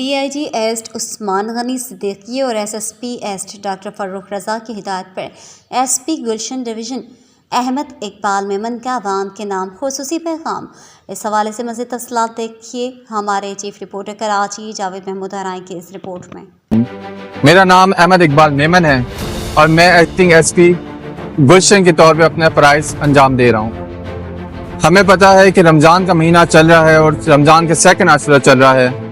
DIG east Usman Ghani Siddiqui और SSP east doctor Farrukh रज़ा की हिदायत पर SP गुलशन डिवीज़न अहमद इकबाल मेमन का अवाम के नाम खुसूसी पैगाम। इस हवाले से मज़ीद तफ़सीलात देखिए हमारे चीफ रिपोर्टर कराची जावेद महमूद हराई की इस रिपोर्ट में। मेरा नाम अहमद इकबाल मेमन है और मैं एक्टिंग SP गुलशन के तौर पे अपने फ़राइज़ अंजाम दे रहा हूँ। हमें पता है कि रमज़ान का महीना चल रहा है और रमज़ान के सेकंड आशुरा चल रहा है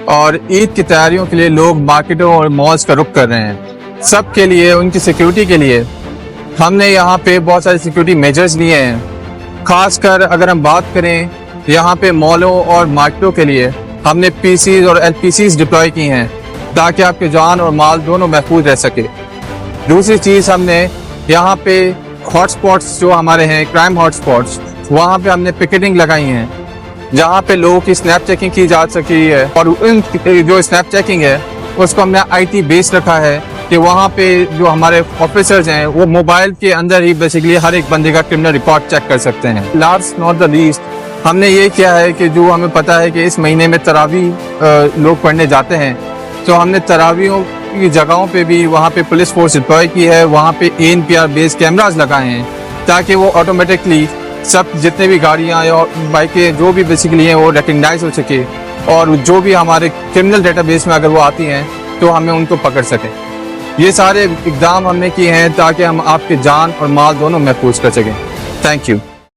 और ईद की तैयारियों के लिए लोग मार्केटों और मॉल्स का रुख कर रहे हैं। सब के लिए उनकी सिक्योरिटी के लिए हमने यहाँ पे बहुत सारे सिक्योरिटी मेजर्स लिए हैं। ख़ासकर अगर हम बात करें यहाँ पे मॉलों और मार्केटों के लिए हमने PCs और LPCs डिप्लॉय की हैं ताकि आपके जान और माल दोनों महफूज रह सके। दूसरी चीज़, हमने यहाँ पे हॉटस्पॉट्स जो हमारे हैं क्राइम हॉटस्पॉट्स, वहाँ पे हमने पिकेटिंग लगाई हैं जहाँ पे लोगों की स्नैप चेकिंग की जा सकी है और उन जो स्नैप चेकिंग है उसको हमने IT बेस रखा है कि वहाँ पे जो हमारे ऑफिसर्स हैं वो मोबाइल के अंदर ही बेसिकली हर एक बंदे का क्रिमिनल रिकॉर्ड चेक कर सकते हैं। लास्ट नॉट द लीस्ट, हमने ये किया है कि जो हमें पता है कि इस महीने में तरावी लोग पढ़ने जाते हैं, तो हमने तरावियों की जगहों पे भी वहाँ पे पुलिस फोर्स डिप्लॉय की है, वहाँ पे ANPR बेस कैमराज लगाए हैं ताकि वो ऑटोमेटिकली सब जितने भी गाड़ियाँ या बाइकें जो भी बेसिकली हैं वो रिकग्नाइज हो सके और जो भी हमारे क्रिमिनल डेटाबेस में अगर वो आती हैं तो हमें उनको पकड़ सकें। ये सारे इक़दाम हमने किए हैं ताकि हम आपके जान और माल दोनों महफूज कर सकें। Thank you.